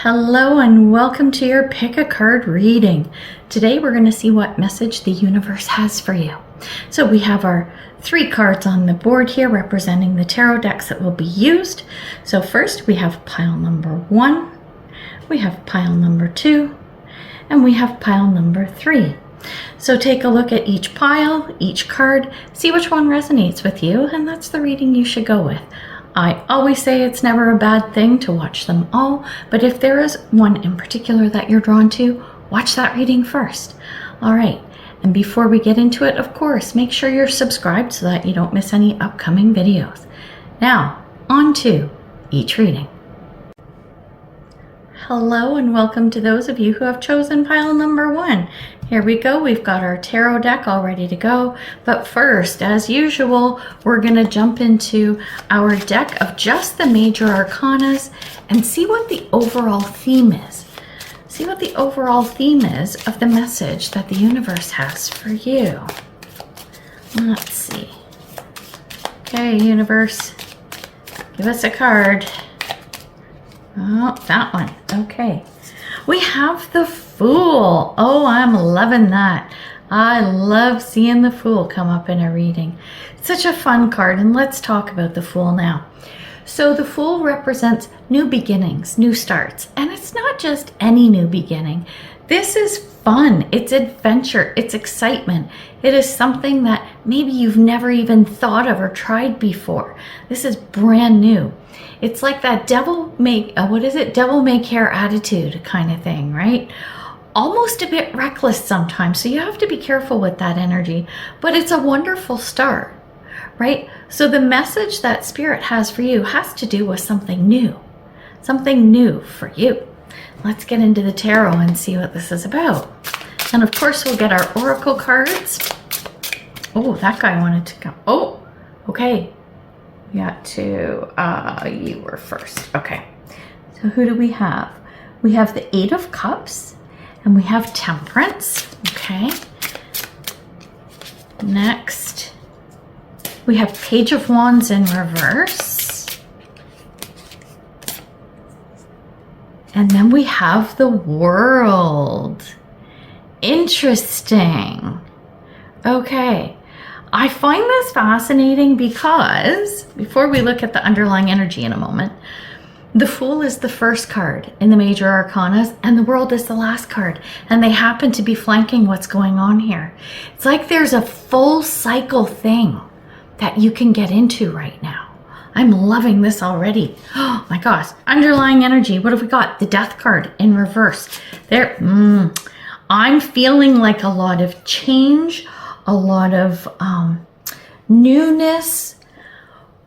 Hello and welcome to your Pick a Card reading. Today we're going to see what message the universe has for you. So we have our 3 cards on the board here representing the tarot decks that will be used. So first we have pile number 1, we have pile number 2, and we have pile number 3. So take a look at each pile, each card, see which one resonates with you, and that's the reading you should go with. I always say it's never a bad thing to watch them all, but if there is one in particular that you're drawn to, watch that reading first. All right, and before we get into it, of course, make sure you're subscribed so that you don't miss any upcoming videos. Now, on to each reading. Hello and welcome to those of you who have chosen pile number 1. Here we go, we've got our tarot deck all ready to go. But first, as usual, we're gonna jump into our deck of just the major arcanas and see what the overall theme is. See what the overall theme is of the message that the universe has for you. Let's see. Okay, universe, give us a card. Oh, that one. Okay. We have the Fool. Oh, I'm loving that. I love seeing the Fool come up in a reading. It's such a fun card, and let's talk about the Fool now. So the Fool represents new beginnings, new starts, and it's not just any new beginning. This is fun. It's adventure. It's excitement. It is something that maybe you've never even thought of or tried before. This is brand new. It's like that devil may care attitude kind of thing, right? Almost a bit reckless sometimes, so you have to be careful with that energy, but it's a wonderful start, right? So the message that Spirit has for you has to do with something new for you. Let's get into the tarot and see what this is about. And of course, we'll get our oracle cards. Oh, that guy wanted to come. Oh, okay. We got to, you were first. Okay. So who do we have? We have the 8 of Cups and we have Temperance. Okay. Next, we have Page of Wands in reverse. And then we have the World. Interesting. Okay. I find this fascinating because, before we look at the underlying energy in a moment, the Fool is the first card in the major arcanas and the World is the last card, and they happen to be flanking what's going on here. It's like there's a full cycle thing that you can get into right now. I'm loving this already. Oh my gosh, underlying energy. What have we got? The Death card in reverse. There, I'm feeling like a lot of change, a lot of newness,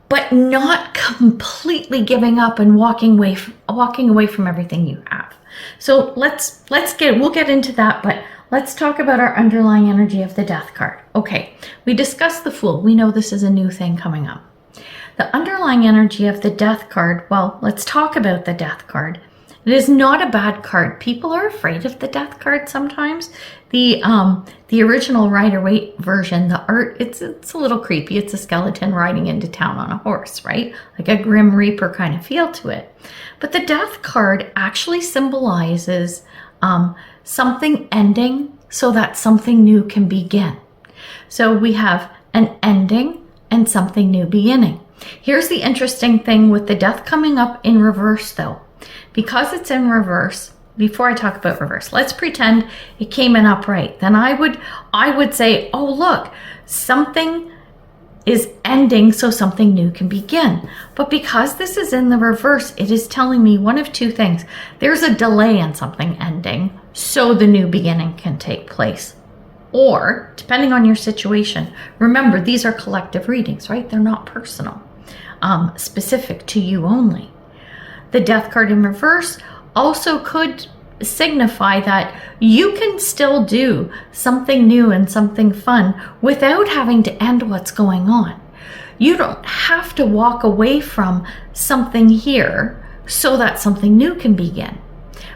but not completely giving up and walking away from everything you have. So we'll get into that, but let's talk about our underlying energy of the Death card. Okay, we discussed the Fool. We know this is a new thing coming up. The underlying energy of the Death card, well, let's talk about the Death card. It is not a bad card. People are afraid of the Death card sometimes. The original Rider-Waite version, the art, it's a little creepy. It's a skeleton riding into town on a horse, right? Like a Grim Reaper kind of feel to it. But the Death card actually symbolizes something ending so that something new can begin. So we have an ending and something new beginning. Here's the interesting thing with the Death coming up in reverse though. Because it's in reverse, before I talk about reverse, let's pretend it came in upright. Then I would say, oh look, something is ending so something new can begin. But because this is in the reverse, it is telling me one of two things. There's a delay in something ending so the new beginning can take place. Or, depending on your situation, remember these are collective readings, right? They're not personal, specific to you only. The Death card in reverse also could signify that you can still do something new and something fun without having to end what's going on. You don't have to walk away from something here so that something new can begin.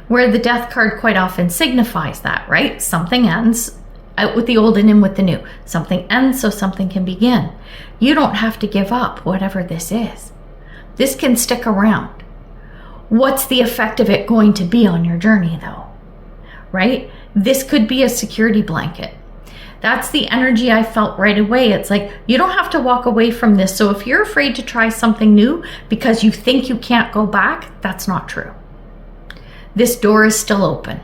Where the Death card quite often signifies that, right? Something ends out with the old and in with the new. Something ends so something can begin. You don't have to give up whatever this is. This can stick around. What's the effect of it going to be on your journey though, right? This could be a security blanket. That's the energy I felt right away. It's like, you don't have to walk away from this. So if you're afraid to try something new because you think you can't go back, that's not true. This door is still open,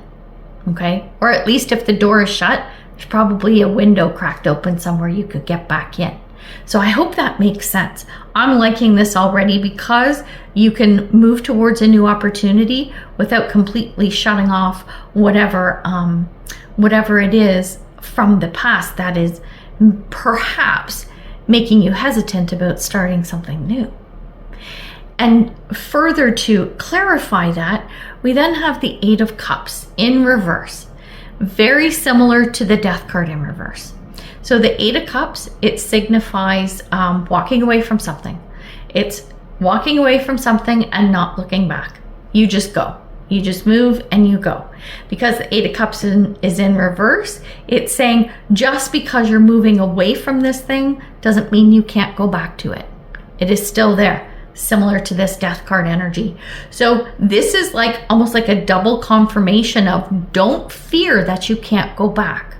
okay? Or at least if the door is shut, there's probably a window cracked open somewhere you could get back in. So I hope that makes sense. I'm liking this already because you can move towards a new opportunity without completely shutting off whatever it is from the past that is perhaps making you hesitant about starting something new. And further to clarify that, we then have the Eight of Cups in reverse, very similar to the Death card in reverse. So the Eight of Cups, it signifies walking away from something. It's walking away from something and not looking back. You just go. You just move and you go. Because the Eight of Cups is in reverse, it's saying just because you're moving away from this thing doesn't mean you can't go back to it. It is still there, similar to this Death card energy. So this is like almost like a double confirmation of don't fear that you can't go back.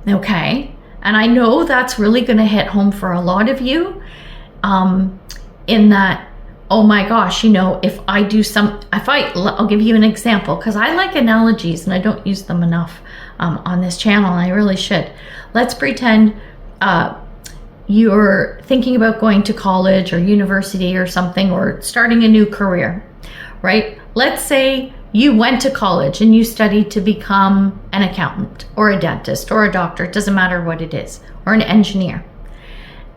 Okay? And I know that's really going to hit home for a lot of you in that, oh my gosh, I'll give you an example because I like analogies and I don't use them enough on this channel, and I really should. Let's pretend you're thinking about going to college or university or something, or starting a new career, right? Let's say you went to college and you studied to become an accountant or a dentist or a doctor, it doesn't matter what it is, or an engineer.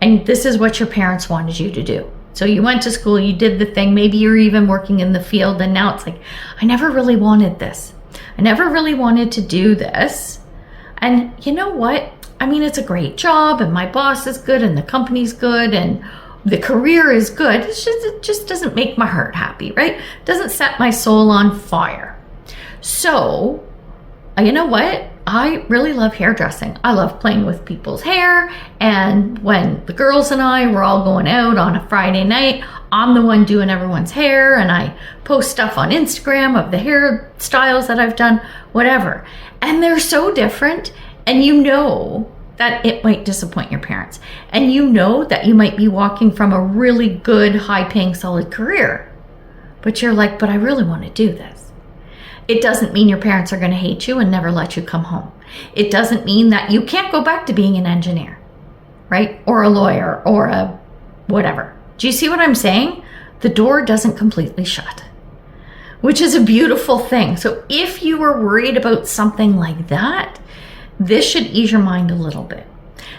And this is what your parents wanted you to do. So you went to school, you did the thing, maybe you're even working in the field, and now it's like, I never really wanted this. I never really wanted to do this. And you know what? I mean, it's a great job and my boss is good and the company's good and the career is good. It just doesn't make my heart happy, right? It doesn't set my soul on fire. So, you know what? I really love hairdressing. I love playing with people's hair. And when the girls and I were all going out on a Friday night, I'm the one doing everyone's hair, and I post stuff on Instagram of the hairstyles that I've done, whatever. And they're so different. And you know that it might disappoint your parents. And you know that you might be walking from a really good, high-paying, solid career. But you're like, but I really want to do this. It doesn't mean your parents are going to hate you and never let you come home. It doesn't mean that you can't go back to being an engineer, right? Or a lawyer or a whatever. Do you see what I'm saying? The door doesn't completely shut, which is a beautiful thing. So if you are worried about something like that, this should ease your mind a little bit.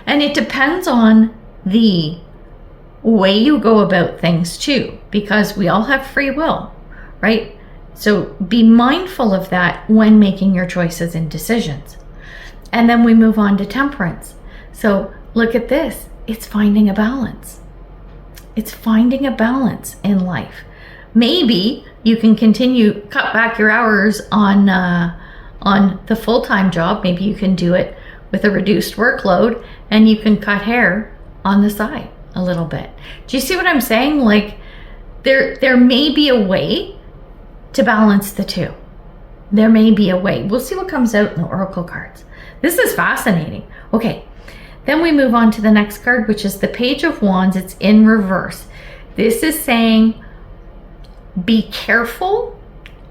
And it depends on the way you go about things too, because we all have free will, right? So be mindful of that when making your choices and decisions. And then we move on to temperance. So look at this. It's finding a balance. It's finding a balance in life. Maybe you can cut back your hours on the full-time job. Maybe you can do it with a reduced workload, and you can cut hair on the side a little bit. Do you see what I'm saying? Like there may be a way to balance the two. There may be a way. We'll see what comes out in the oracle cards. This is fascinating. Okay, then we move on to the next card, which is the Page of Wands. It's in reverse. This is saying, be careful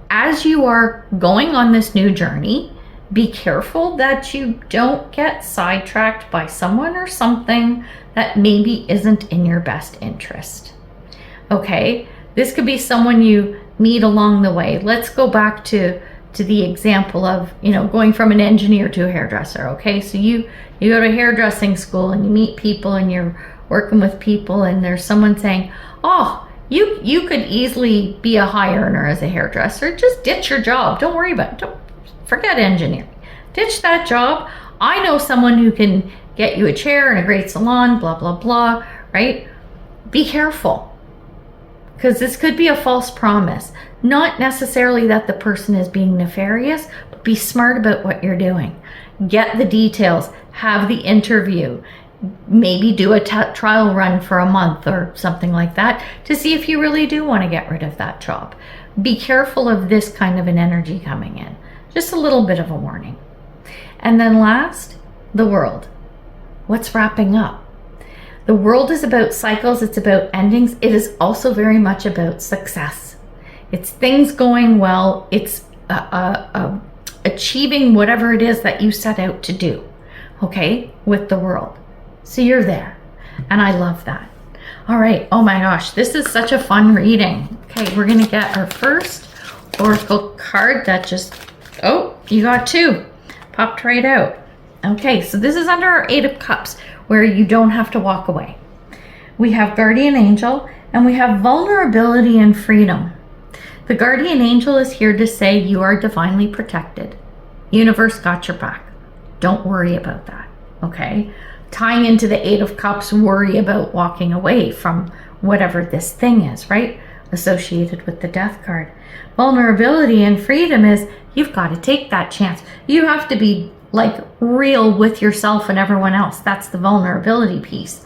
as you are going on this new journey. Be careful that you don't get sidetracked by someone or something that maybe isn't in your best interest. Okay, this could be someone you meet along the way. Let's go back to the example of, going from an engineer to a hairdresser. Okay, so you go to hairdressing school and you meet people and you're working with people, and there's someone saying, oh, you could easily be a high earner as a hairdresser. Just ditch your job. Don't worry about it. Don't forget engineering. Ditch that job. I know someone who can get you a chair and a great salon, blah, blah, blah, right? Be careful. Because this could be a false promise. Not necessarily that the person is being nefarious, but be smart about what you're doing. Get the details, have the interview, maybe do a trial run for a month or something like that to see if you really do want to get rid of that job. be careful of this kind of an energy coming in. Just a little bit of a warning. And then last, the world. What's wrapping up? The world is about cycles. It's about endings. It is also very much about success. It's things going well. It's achieving whatever it is that you set out to do, okay, with the world. So you're there. And I love that. All right. Oh my gosh. This is such a fun reading. Okay. We're going to get our first oracle card that just, oh, you got two. Popped right out. Okay. So this is under our 8 of Cups where you don't have to walk away. We have Guardian Angel and we have vulnerability and freedom. The Guardian Angel is here to say you are divinely protected. Universe got your back. Don't worry about that. Okay. Tying into the 8 of Cups, worry about walking away from whatever this thing is, right? Associated with the Death card. Vulnerability and freedom is you've got to take that chance. You have to be like real with yourself and everyone else. That's the vulnerability piece.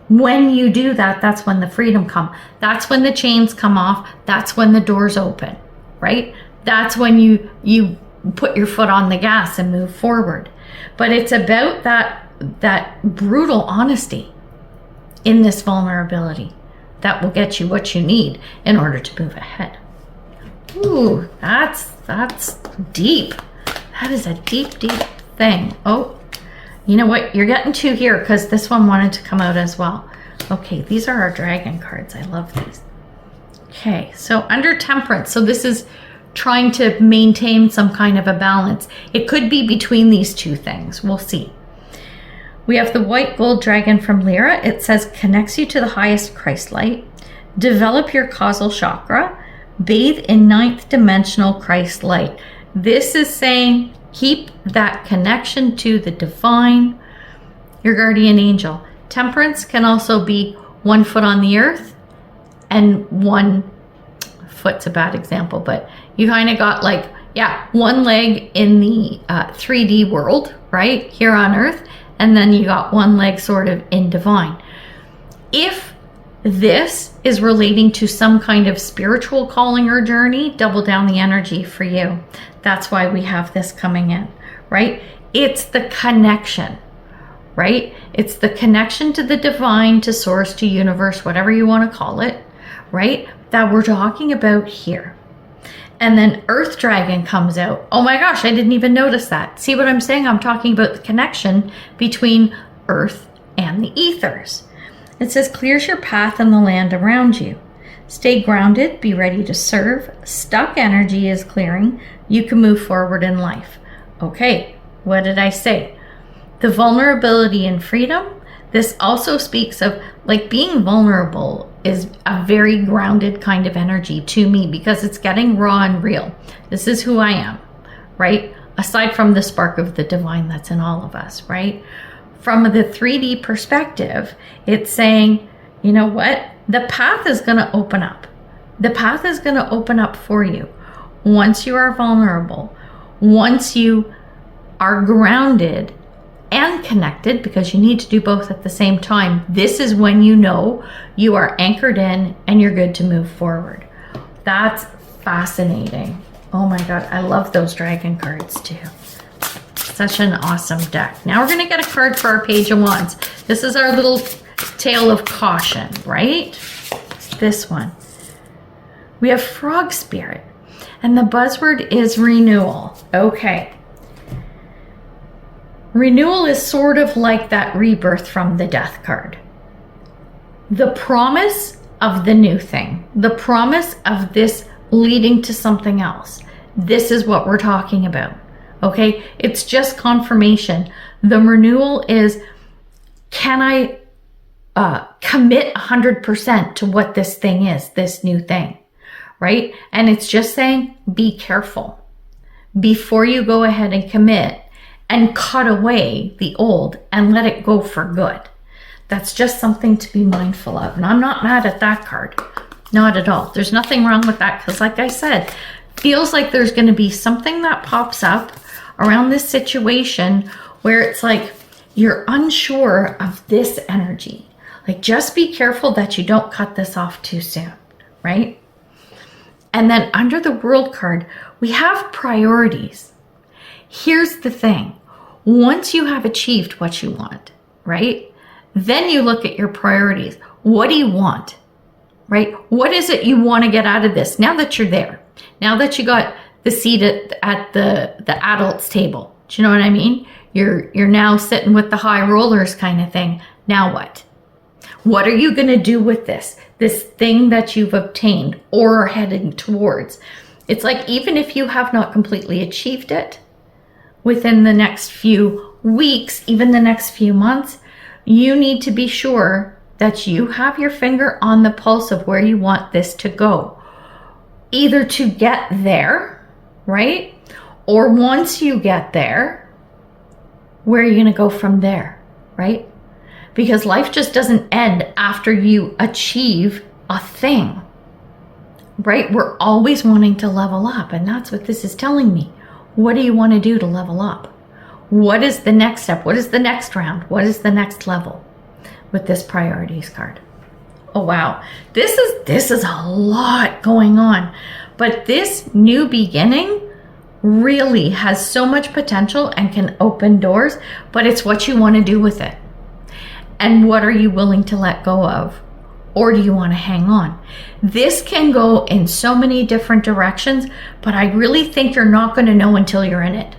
When you do that, that's when the freedom comes. That's when the chains come off. That's when the doors open, right? That's when you put your foot on the gas and move forward. But it's about that brutal honesty in this vulnerability that will get you what you need in order to move ahead. Ooh, that's deep. That is a deep, deep thing. Oh, you know what? You're getting two here because this one wanted to come out as well. Okay, these are our dragon cards. I love these. Okay, so under Temperance. So this is trying to maintain some kind of a balance. It could be between these two things. We'll see. We have the white gold dragon from Lyra. It says connects you to the highest Christ light. Develop your causal chakra. Bathe in 9th dimensional Christ light. This is saying keep that connection to the divine, your guardian angel. Temperance can also be 1 foot on the earth and 1 foot's a bad example, but you kind of got like, yeah, 1 leg in the 3D world, right? Here on earth. And then you got 1 leg sort of in divine. If this is relating to some kind of spiritual calling or journey, double down the energy for you. That's why we have this coming in, right? It's the connection, right? It's the connection to the divine, to source, to universe, whatever you want to call it, right? That we're talking about here. And then Earth Dragon comes out. Oh my gosh, I didn't even notice that. See what I'm saying? I'm talking about the connection between Earth and the ethers. It says, clears your path and the land around you. Stay grounded, be ready to serve. Stuck energy is clearing. You can move forward in life. Okay, what did I say? The vulnerability and freedom. This also speaks of like being vulnerable is a very grounded kind of energy to me because it's getting raw and real. This is who I am, right? Aside from the spark of the divine that's in all of us, right? From the 3D perspective, it's saying, you know what? The path is going to open up. The path is going to open up for you once you are vulnerable, once you are grounded and connected, because you need to do both at the same time. This is when you know you are anchored in and you're good to move forward. That's fascinating. Oh my God, I love those dragon cards too. Such an awesome deck. Now we're going to get a card for our Page of Wands. This is our little tale of caution, right? This one. We have Frog Spirit, and the buzzword is renewal. Okay. Renewal is sort of like that rebirth from the Death card. The promise of the new thing. The promise of this leading to something else. This is what we're talking about. Okay? It's just confirmation. The renewal is, can I commit 100% to what this thing is, this new thing, right? And it's just saying, be careful before you go ahead and commit and cut away the old and let it go for good. That's just something to be mindful of. And I'm not mad at that card. Not at all. There's nothing wrong with that because like I said, feels like there's going to be something that pops up around this situation where it's like you're unsure of this energy. Like just be careful that you don't cut this off too soon, right? And then under the World card, we have priorities. Here's the thing. Once you have achieved what you want, right? Then you look at your priorities. What do you want, right? What is it you want to get out of this now that you're there? Now that you got the seat at the adults table. Do you know what I mean? You're now sitting with the high rollers kind of thing. Now what? What are you going to do with this thing that you've obtained or are heading towards? It's like, even if you have not completely achieved it within the next few weeks, even the next few months, you need to be sure that you have your finger on the pulse of where you want this to go. Either to get there, right? Or once you get there, where are you going to go from there, right? Because life just doesn't end after you achieve a thing, right? We're always wanting to level up, and that's what this is telling me. What do you want to do to level up? What is the next step? What is the next round? What is the next level with this priorities card? Oh, wow. This is a lot going on, but this new beginning really has so much potential and can open doors, but it's what you want to do with it. And what are you willing to let go of? Or do you want to hang on? This can go in so many different directions, but I really think you're not going to know until you're in it.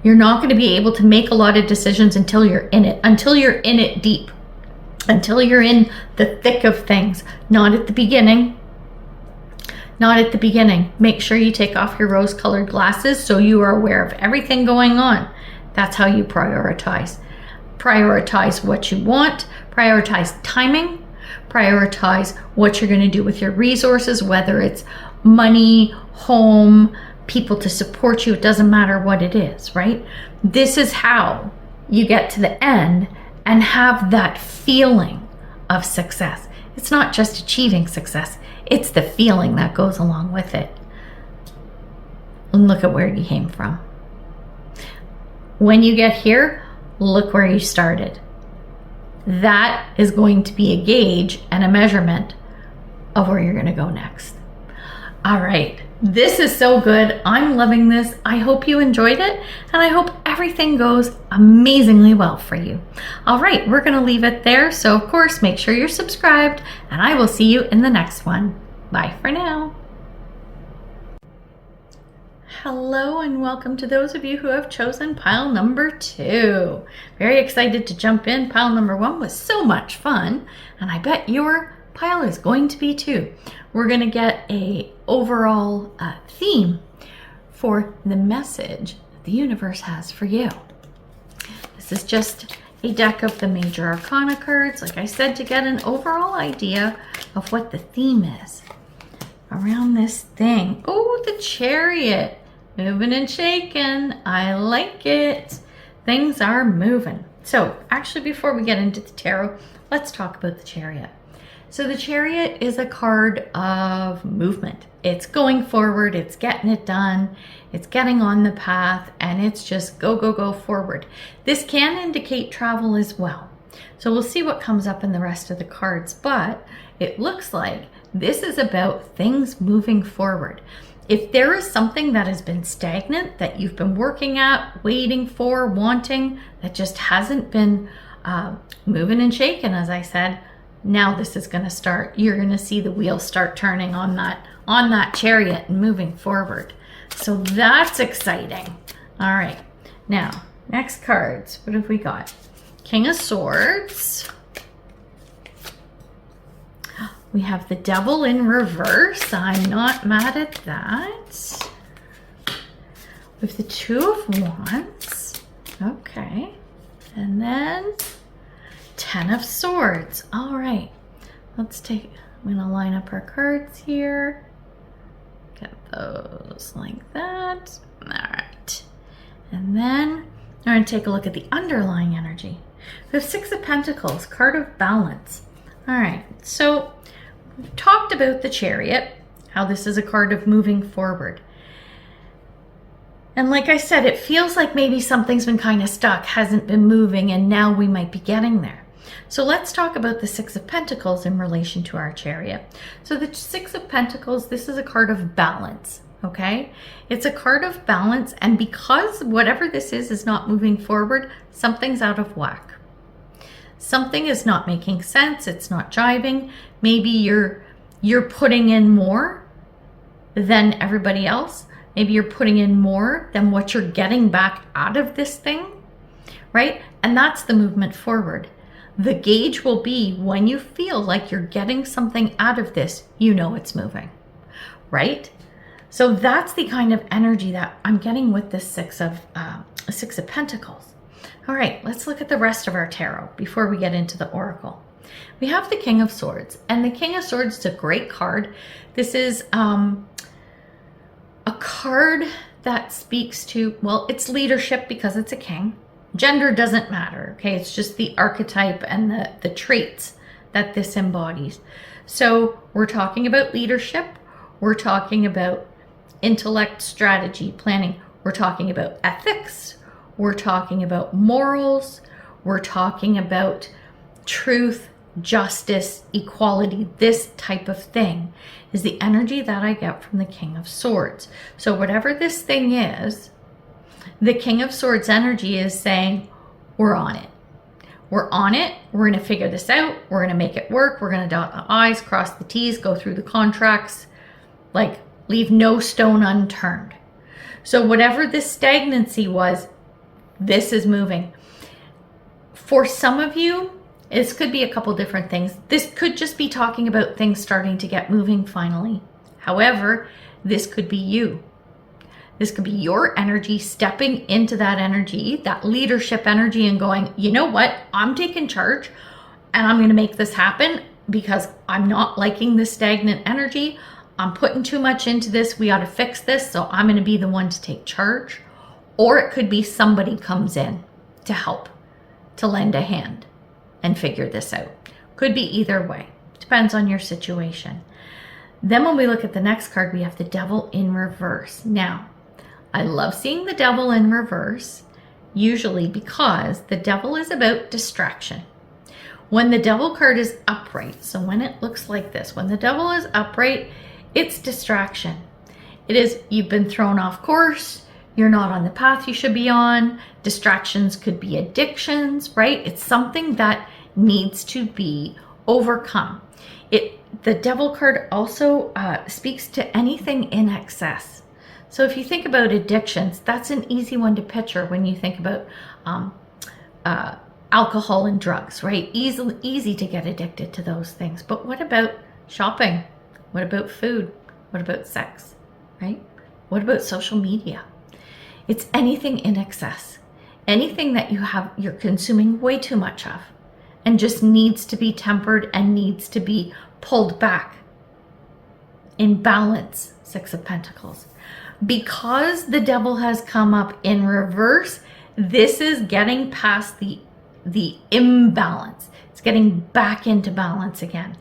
You're not going to be able to make a lot of decisions until you're in it, until you're in it deep, until you're in the thick of things, not at the beginning. Not at the beginning. Make sure you take off your rose-colored glasses so you are aware of everything going on. That's how you prioritize. Prioritize what you want, prioritize timing, prioritize what you're going to do with your resources, whether it's money, home, people to support you. It doesn't matter what it is, right? This is how you get to the end and have that feeling of success. It's not just achieving success, it's the feeling that goes along with it. And look at where you came from. When you get here, look where you started. That is going to be a gauge and a measurement of where you're going to go next. All right. This is so good. I'm loving this. I hope you enjoyed it, and I hope everything goes amazingly well for you. All right, we're going to leave it there. So, of course, make sure you're subscribed, and I will see you in the next one. Bye for now. Hello, and welcome to those of you who have chosen pile number 2. Very excited to jump in. Pile number 1 was so much fun, and I bet your pile is going to be too. We're going to get a overall theme for the message that the universe has for you. This is just a deck of the major arcana cards, like I said, to get an overall idea of what the theme is around this thing. Oh, the Chariot, moving and shaking. I like it. Things are moving. So actually, before we get into the tarot, let's talk about the Chariot. So the Chariot is a card of movement. It's going forward, it's getting it done, it's getting on the path, and it's just go, go, go forward. This can indicate travel as well. So we'll see what comes up in the rest of the cards, but it looks like this is about things moving forward. If there is something that has been stagnant, that you've been working at, waiting for, wanting, that just hasn't been moving and shaking, as I said, now this is going to start. You're going to see the wheels start turning on that Chariot and moving forward. So that's exciting. All right. Now, next cards. What have we got? King of Swords. We have the Devil in reverse. I'm not mad at that. With the Two of Wands. Okay. And then Ten of Swords. All right, let's take, I'm gonna line up our cards here. Get those like that. All right. And then I'm gonna take a look at the underlying energy. We have Six of Pentacles, card of balance. All right, so we've talked about the Chariot, how this is a card of moving forward. And like I said, it feels like maybe something's been kind of stuck, hasn't been moving, and now we might be getting there. So let's talk about the Six of Pentacles in relation to our Chariot. So the Six of Pentacles, this is a card of balance, okay? It's a card of balance, and because whatever this is not moving forward, something's out of whack. Something is not making sense, it's not jiving. Maybe you're putting in more than everybody else. Maybe you're putting in more than what you're getting back out of this thing, right? And that's the movement forward. The gauge will be when you feel like you're getting something out of this, you know it's moving, right? So that's the kind of energy that I'm getting with this Six of Pentacles. All right, let's look at the rest of our tarot before we get into the Oracle. We have the King of Swords, and the King of Swords is a great card. This is a card that speaks to, well, it's leadership because it's a king. Gender doesn't matter, okay? It's just the archetype and the traits that this embodies. So we're talking about leadership. We're talking about intellect, strategy, planning. We're talking about ethics. We're talking about morals. We're talking about truth, justice, equality. This type of thing is the energy that I get from the King of Swords. So whatever this thing is, the King of Swords energy is saying, we're on it. We're on it. We're going to figure this out. We're going to make it work. We're going to dot the I's, cross the T's, go through the contracts, like leave no stone unturned. So whatever this stagnancy was, this is moving. For some of you, this could be a couple different things. This could just be talking about things starting to get moving finally. However, this could be you. This could be your energy stepping into that energy, that leadership energy, and going, you know what? I'm taking charge and I'm going to make this happen because I'm not liking this stagnant energy. I'm putting too much into this. We ought to fix this. So I'm going to be the one to take charge. Or it could be somebody comes in to help, to lend a hand and figure this out. Could be either way. Depends on your situation. Then when we look at the next card, we have the Devil in reverse. Now, I love seeing the Devil in reverse, usually because the Devil is about distraction. When the Devil card is upright, so when it looks like this, when the Devil is upright, it's distraction. It is, you've been thrown off course, you're not on the path you should be on. Distractions could be addictions, right? It's something that needs to be overcome. The Devil card also speaks to anything in excess. So if you think about addictions, that's an easy one to picture when you think about alcohol and drugs, right? Easy to get addicted to those things. But what about shopping? What about food? What about sex, right? What about social media? It's anything in excess, anything that you're consuming way too much of and just needs to be tempered and needs to be pulled back in balance. Six of Pentacles. Because the Devil has come up in reverse, this is getting past the imbalance. It's getting back into balance again.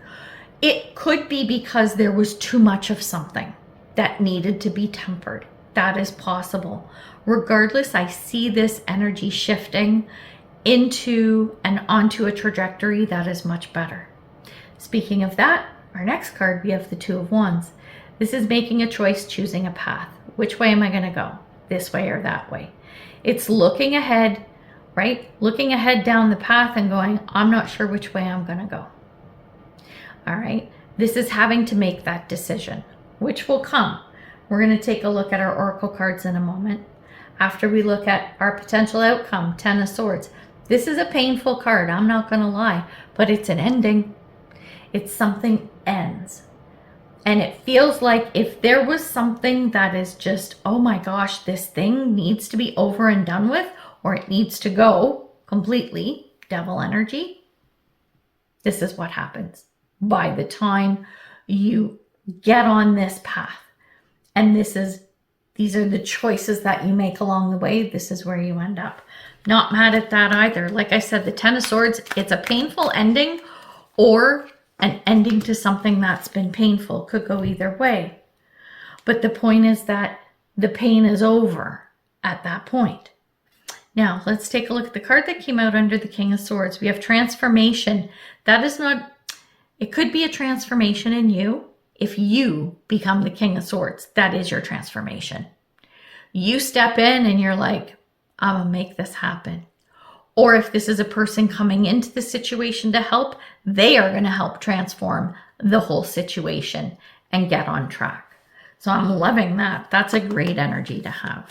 It could be because there was too much of something that needed to be tempered. That is possible. Regardless, I see this energy shifting into and onto a trajectory that is much better. Speaking of that, our next card, we have the Two of Wands. This is making a choice, choosing a path. Which way am I going to go? This way or that way? It's looking ahead, right? Looking ahead down the path and going, I'm not sure which way I'm going to go. All right. This is having to make that decision, which will come. We're going to take a look at our Oracle cards in a moment. After we look at our potential outcome, Ten of Swords. This is a painful card, I'm not going to lie, but it's an ending. It's something ends. And it feels like if there was something that is just, oh my gosh, this thing needs to be over and done with, or it needs to go completely, Devil energy, this is what happens by the time you get on this path. And these are the choices that you make along the way. This is where you end up. Not mad at that either. Like I said, the Ten of Swords, it's a painful ending or an ending to something that's been painful. Could go either way. But the point is that the pain is over at that point. Now, let's take a look at the card that came out under the King of Swords. We have transformation. That is not, it could be a transformation in you. If you become the King of Swords, that is your transformation. You step in and you're like, I'm gonna make this happen. Or if this is a person coming into the situation to help, they are gonna help transform the whole situation and get on track. So I'm loving that. That's a great energy to have.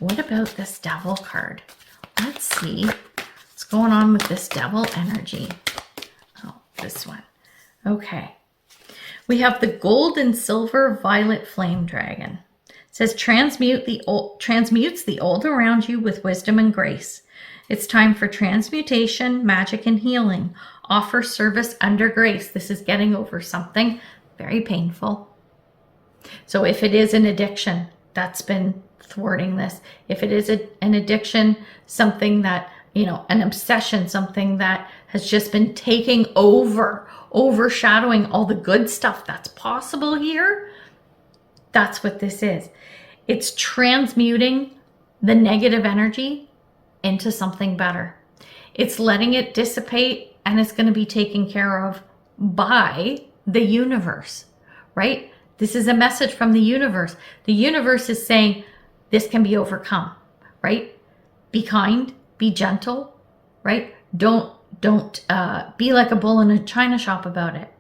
What about this Devil card? Let's see what's going on with this Devil energy. Oh, this one. Okay. We have the gold and silver violet flame dragon. It says transmutes the old around you with wisdom and grace. It's time for transmutation, magic, and healing. Offer service under grace. This is getting over something very painful. So if it is an addiction, that's been thwarting this. If it is an addiction, something that, an obsession, something that has just been taking over, overshadowing all the good stuff that's possible here, that's what this is. It's transmuting the negative energy into something better. It's letting it dissipate, and it's going to be taken care of by the universe, right? This is a message from the universe. The universe is saying this can be overcome, right? Be kind, be gentle, right? Don't be like a bull in a china shop about it.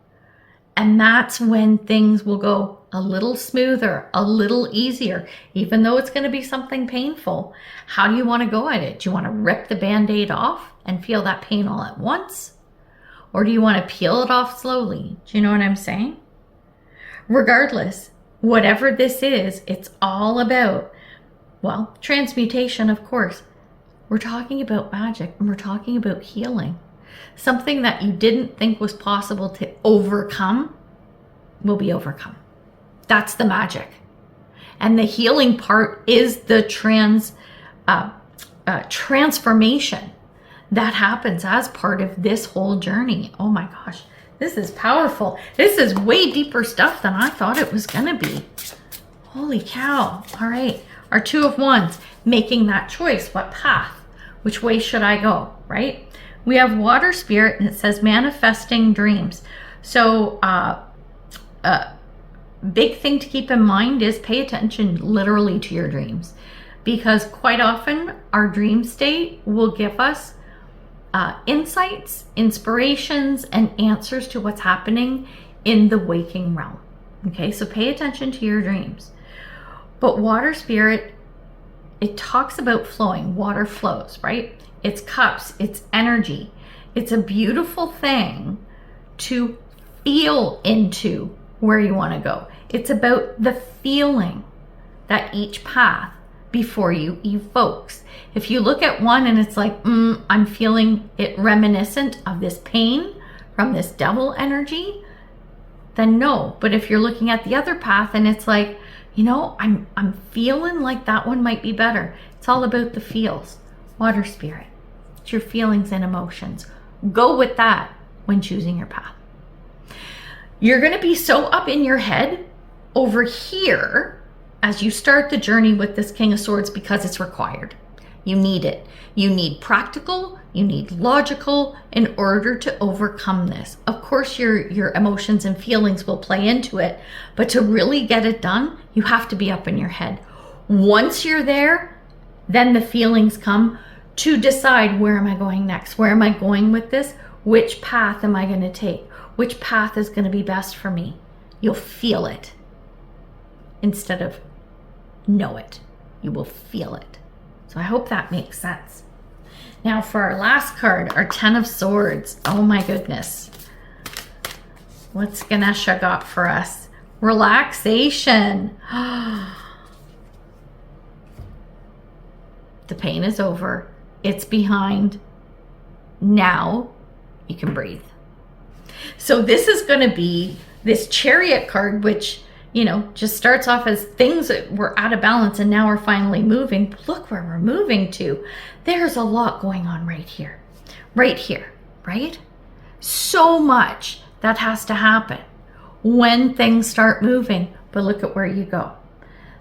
And that's when things will go a little smoother, a little easier, even though it's going to be something painful. How do you want to go at it? Do you want to rip the Band-Aid off and feel that pain all at once? Or do you want to peel it off slowly? Do you know what I'm saying? Regardless, whatever this is, it's all about, well, transmutation, of course. We're talking about magic, and we're talking about healing. Something that you didn't think was possible to overcome will be overcome. That's the magic. And the healing part is the transformation that happens as part of this whole journey. Oh my gosh, this is powerful. This is way deeper stuff than I thought it was going to be. Holy cow. All right. Our Two of Wands, making that choice. What path? Which way should I go, right? We have Water Spirit, and it says manifesting dreams. So big thing to keep in mind is pay attention literally to your dreams, because quite often our dream state will give us insights, inspirations, and answers to what's happening in the waking realm. Okay, so pay attention to your dreams. But Water Spirit, it talks about flowing. Water flows, right? It's cups, it's energy. It's a beautiful thing to feel into where you want to go. It's about the feeling that each path before you evokes. If you look at one and it's like, I'm feeling it reminiscent of this pain from this devil energy, then no. But if you're looking at the other path and it's like, I'm feeling like that one might be better. It's all about the feels. Water Spirit. It's your feelings and emotions. Go with that when choosing your path. You're going to be so up in your head over here as you start the journey with this King of Swords because it's required. You need it. You need practical, you need logical in order to overcome this. Of course, your emotions and feelings will play into it, but to really get it done, you have to be up in your head. Once you're there, then the feelings come to decide, where am I going next? Where am I going with this? Which path am I going to take? Which path is going to be best for me? You'll feel it instead of know it. You will feel it. So I hope that makes sense. Now for our last card, our Ten of Swords. Oh my goodness. What's Ganesha got for us? Relaxation. The pain is over. It's behind. Now you can breathe. So this is going to be this Chariot card, which, just starts off as things that were out of balance and now we're finally moving. Look where we're moving to. There's a lot going on right here, right? So much that has to happen when things start moving. But look at where you go.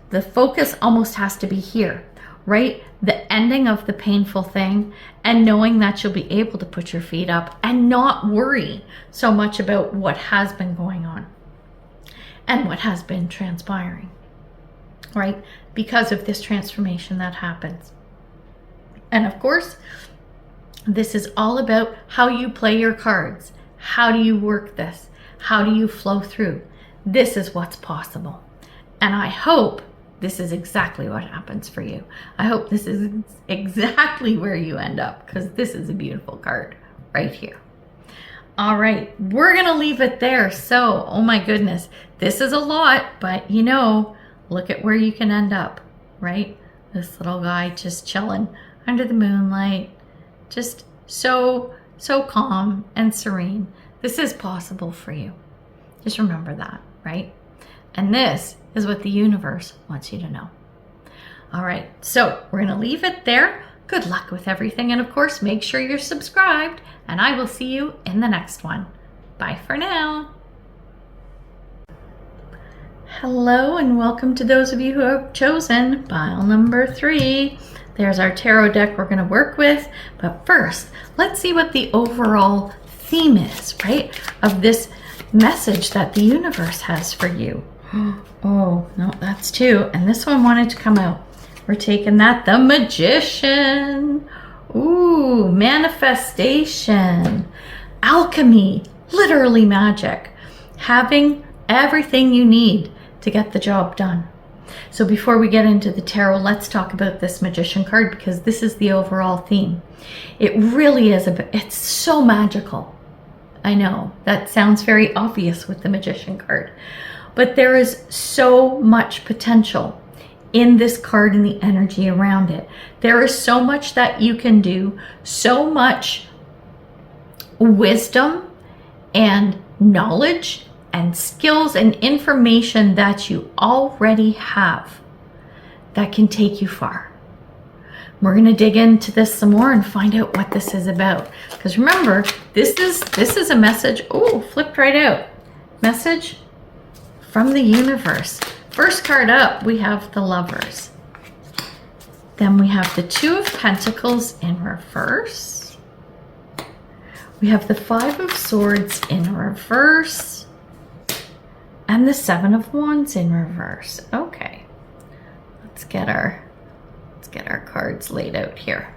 The focus almost has to be here. right? The ending of the painful thing, and knowing that you'll be able to put your feet up and not worry so much about what has been going on and what has been transpiring, right? Because of this transformation that happens. And of course, this is all about how you play your cards. How do you work this? How do you flow through? This is what's possible. And I hope this is exactly what happens for you. I hope this is exactly where you end up, because this is a beautiful card right here. All right, we're going to leave it there. So, oh my goodness, this is a lot, but you know, look at where you can end up, right? This little guy just chilling under the moonlight, just so calm and serene. This is possible for you. Just remember that, right? And this is what the universe wants you to know. All right, so we're going to leave it there. Good luck with everything. And of course, make sure you're subscribed, and I will see you in the next one. Bye for now. Hello, and welcome to those of you who have chosen pile number 3. There's our tarot deck we're going to work with. But first, let's see what the overall theme is, right, of this message that the universe has for you. Oh, no, that's 2. And this one wanted to come out. We're taking that, the Magician. Ooh, manifestation, alchemy, literally magic. Having everything you need to get the job done. So before we get into the tarot, let's talk about this Magician card, because this is the overall theme. It really is, it's so magical. I know that sounds very obvious with the Magician card, but there is so much potential in this card and the energy around it. There is so much that you can do, so much wisdom and knowledge and skills and information that you already have that can take you far. We're going to dig into this some more and find out what this is about. Because remember, this is a message. Oh, flipped right out. Message from the universe. First card up, we have the Lovers. Then we have the 2 of Pentacles in reverse. We have the 5 of Swords in reverse. And the 7 of Wands in reverse. Okay. Let's get our cards laid out here.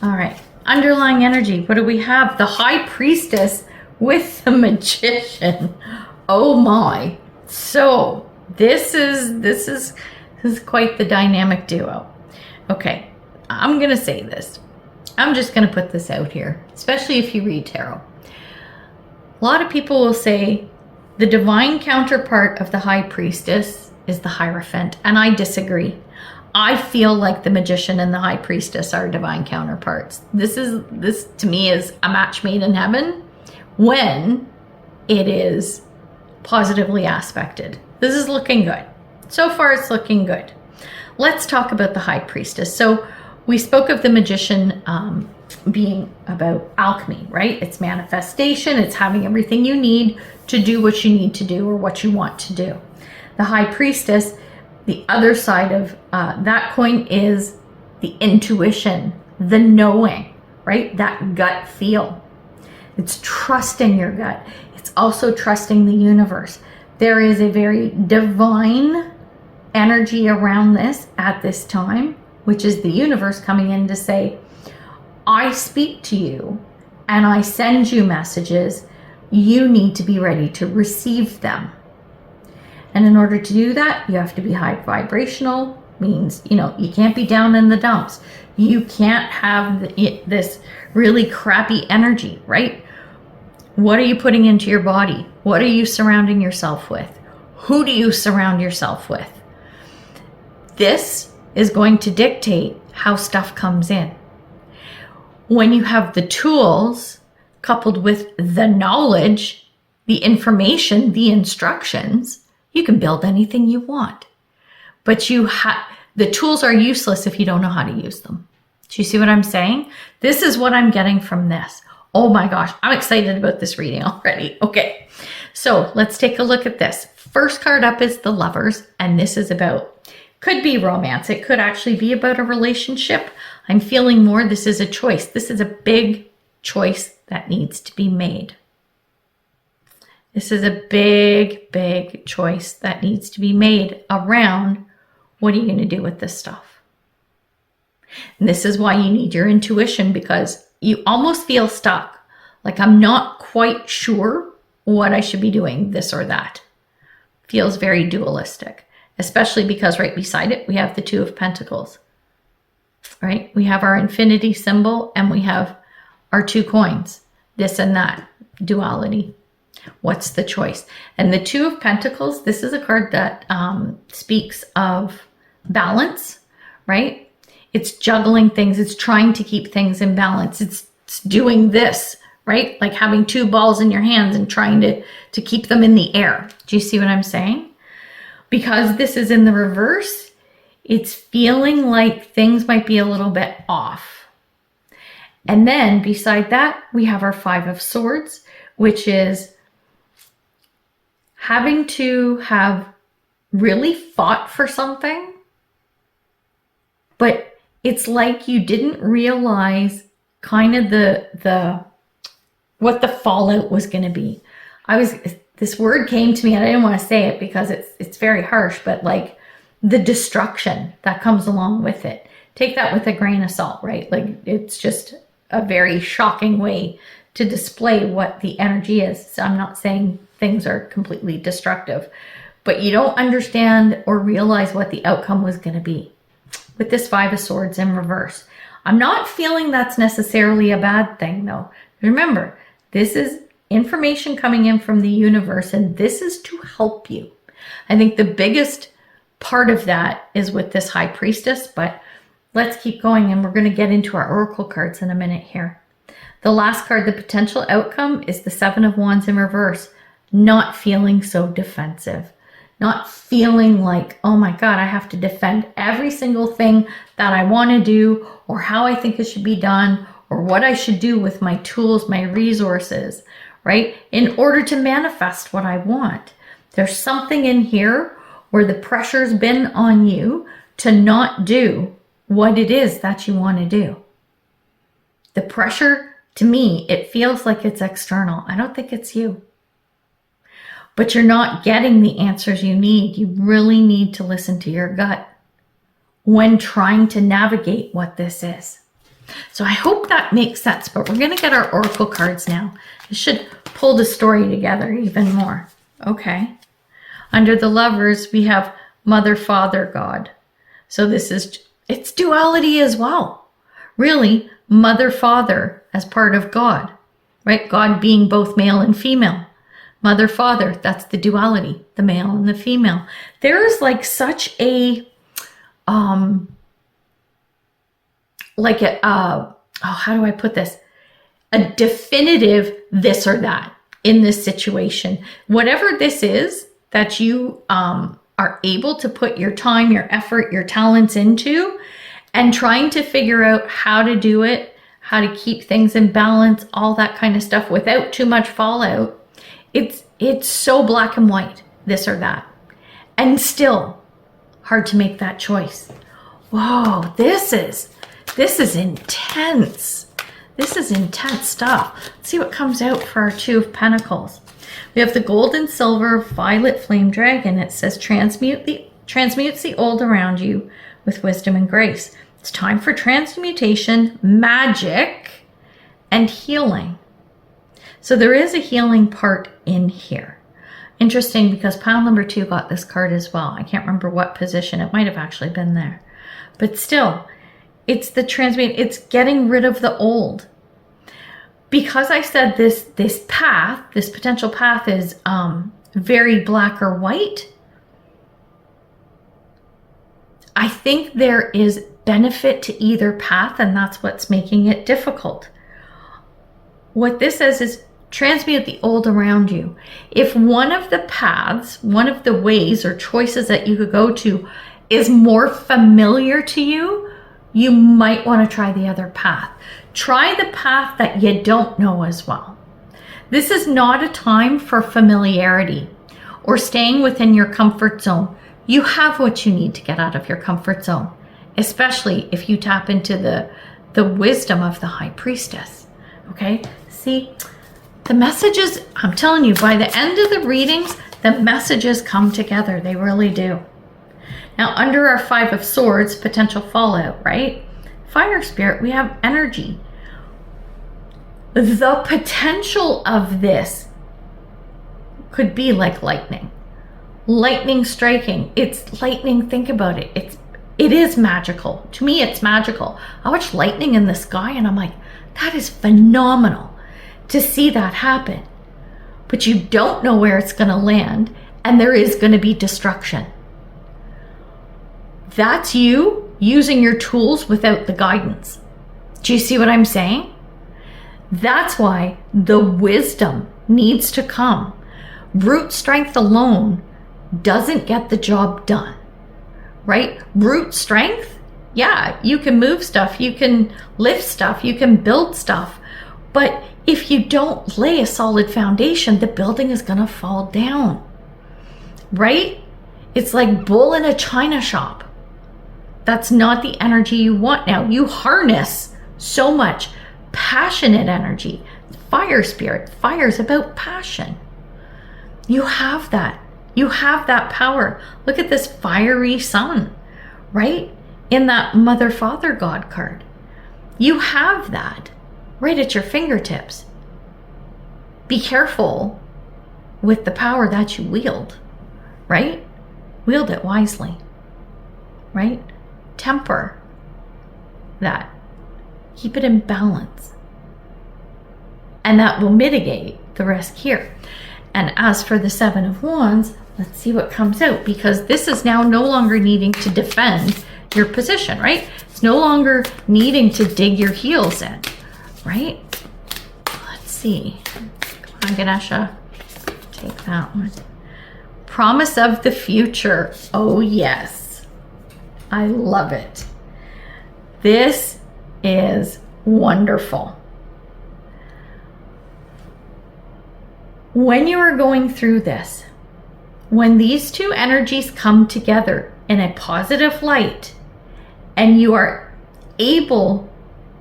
All right. Underlying energy. What do we have? The High Priestess with the Magician. Oh my. So this is quite the dynamic duo. Okay. I'm going to say this. I'm just going to put this out here, especially if you read tarot. A lot of people will say the divine counterpart of the High Priestess is the Hierophant, and I disagree. I feel like the Magician and the High Priestess are divine counterparts. This to me is a match made in heaven when it is positively aspected. This is looking good. So far it's looking good. Let's talk about the High Priestess. So we spoke of the Magician being about alchemy, right? It's manifestation. It's having everything you need to do what you need to do or what you want to do. The High Priestess, the other side of that coin, is the intuition, the knowing, right? That gut feel. It's trusting your gut. It's also trusting the universe. There is a very divine energy around this at this time, which is the universe coming in to say, I speak to you and I send you messages. You need to be ready to receive them. And in order to do that, you have to be high vibrational, means, you can't be down in the dumps. You can't have this really crappy energy, right? What are you putting into your body? What are you surrounding yourself with? Who do you surround yourself with? This is going to dictate how stuff comes in. When you have the tools coupled with the knowledge, the information, the instructions, you can build anything you want. But the tools are useless if you don't know how to use them. Do you see what I'm saying? This is what I'm getting from this. Oh my gosh, I'm excited about this reading already. Okay, so let's take a look at this. First card up is the Lovers, and this is about Could be romance. It could actually be about a relationship. I'm feeling more this is a choice. This is a big choice that needs to be made. This is a big, big choice that needs to be made around what are you going to do with this stuff? And this is why you need your intuition, because you almost feel stuck. Like, I'm not quite sure what I should be doing, this or that. Feels very dualistic, especially because right beside it, we have the Two of Pentacles, right? We have our infinity symbol and we have our two coins, this and that, duality. What's the choice? And the Two of Pentacles, this is a card that speaks of balance, right? It's juggling things. It's trying to keep things in balance. It's doing this, right? Like having two balls in your hands and trying to keep them in the air. Do you see what I'm saying? Because this is in the reverse, it's feeling like things might be a little bit off. And then beside that, we have our Five of Swords, which is having to have really fought for something, but it's like you didn't realize kind of the what the fallout was going to be. This word came to me and I didn't want to say it because it's very harsh, but like the destruction that comes along with it. Take that with a grain of salt, right? Like, it's just a very shocking way to display what the energy is. So I'm not saying things are completely destructive, but you don't understand or realize what the outcome was going to be with this Five of Swords in reverse. I'm not feeling that's necessarily a bad thing though. Remember, this is information coming in from the universe and this is to help you. I think the biggest part of that is with this High Priestess, but let's keep going and we're going to get into our Oracle cards in a minute here. The last card, the potential outcome, is the Seven of Wands in reverse. Not feeling so defensive. Not feeling like, oh my God, I have to defend every single thing that I want to do or how I think it should be done or what I should do with my tools, my resources, right? In order to manifest what I want. There's something in here where the pressure's been on you to not do what it is that you want to do. The pressure, to me, it feels like it's external. I don't think it's you. But you're not getting the answers you need. You really need to listen to your gut when trying to navigate what this is. So I hope that makes sense, but we're going to get our Oracle cards now. It should pull the story together even more. Okay. Under the Lovers, we have Mother, Father, God. So it's duality as well. Really, Mother, Father as part of God, right? God being both male and female. Mother, Father, that's the duality, the male and the female. There is like such a, how do I put this? A definitive this or that in this situation. Whatever this is that you are able to put your time, your effort, your talents into and trying to figure out how to do it, how to keep things in balance, all that kind of stuff without too much fallout. It's so black and white, this or that. And still hard to make that choice. Whoa, this is intense. This is intense stuff. Let's see what comes out for our Two of Pentacles. We have the Gold and Silver Violet Flame Dragon. It says transmutes the old around you with wisdom and grace. It's time for transmutation, magic, and healing. So there is a healing part in here. Interesting because pile number 2 got this card as well. I can't remember what position. It might have actually been there. But still, it's the transmute. It's getting rid of the old. Because I said this potential path is very black or white, I think there is benefit to either path, and that's what's making it difficult. What this says is transmute the old around you. If one of the paths, one of the ways or choices that you could go to is more familiar to you, you might want to try the other path. Try the path that you don't know as well. This is not a time for familiarity or staying within your comfort zone. You have what you need to get out of your comfort zone, especially if you tap into the wisdom of the High Priestess. Okay? See, the messages, I'm telling you, by the end of the readings, the messages come together. They really do. Now, under our Five of Swords, potential fallout, right? Fire spirit, we have energy. The potential of this could be like lightning. Lightning striking. It's lightning, think about it. It is magical. To me, it's magical. I watch lightning in the sky and I'm like, that is phenomenal to see that happen. But you don't know where it's going to land, and there is going to be destruction. That's you using your tools without the guidance. Do you see what I'm saying? That's why the wisdom needs to come. Brute strength alone doesn't get the job done, right? Brute strength, yeah, you can move stuff, you can lift stuff, you can build stuff, but if you don't lay a solid foundation, the building is going to fall down, right? It's like bull in a china shop. That's not the energy you want now. You harness so much passionate energy. Fire spirit. Fire is about passion. You have that. You have that power. Look at this fiery sun, right? In that Mother, Father, God card. You have that right at your fingertips. Be careful with the power that you wield, right? Wield it wisely, right? Temper that. Keep it in balance. And that will mitigate the risk here. And as for the Seven of Wands, let's see what comes out, because this is now no longer needing to defend your position, right? It's no longer needing to dig your heels in, right? Let's see. Come on, Ganesha. Take that one. Promise of the future. Oh, yes. I love it. This is wonderful. When you are going through this, when these two energies come together in a positive light, and you are able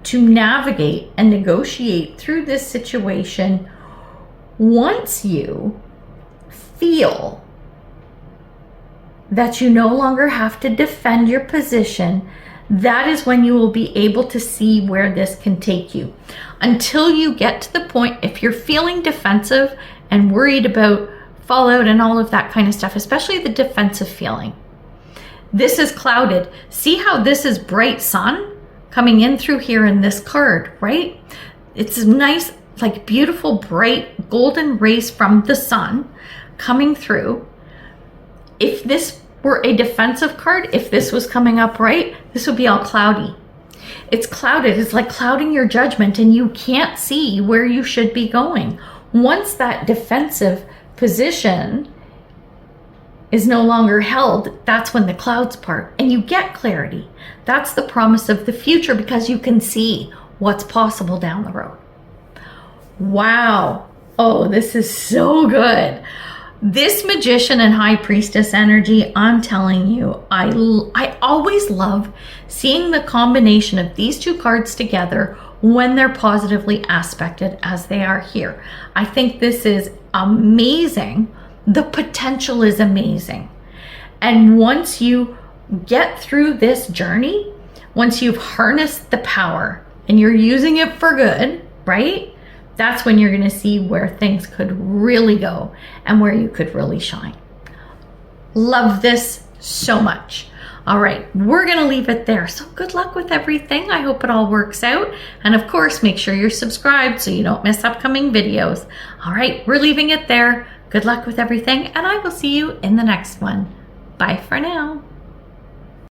to navigate and negotiate through this situation, once you feel that you no longer have to defend your position, that is when you will be able to see where this can take you. Until you get to the point, if you're feeling defensive and worried about fallout and all of that kind of stuff, especially the defensive feeling, this is clouded. See how this is bright sun coming in through here in this card, right? It's nice, like beautiful, bright golden rays from the sun coming through. If this were a defensive card, if this was coming up right, this would be all cloudy. It's clouded. It's like clouding your judgment, and you can't see where you should be going. Once that defensive position is no longer held, that's when the clouds part and you get clarity. That's the promise of the future, because you can see what's possible down the road. Wow. Oh, this is so good. This Magician and High Priestess energy, I'm telling you, I always love seeing the combination of these two cards together when they're positively aspected as they are here. I think this is amazing. The potential is amazing. And once you get through this journey, once you've harnessed the power and you're using it for good, right? That's when you're going to see where things could really go and where you could really shine. Love this so much. All right, we're going to leave it there. So good luck with everything. I hope it all works out. And of course, make sure you're subscribed so you don't miss upcoming videos. All right, we're leaving it there. Good luck with everything, and I will see you in the next one. Bye for now.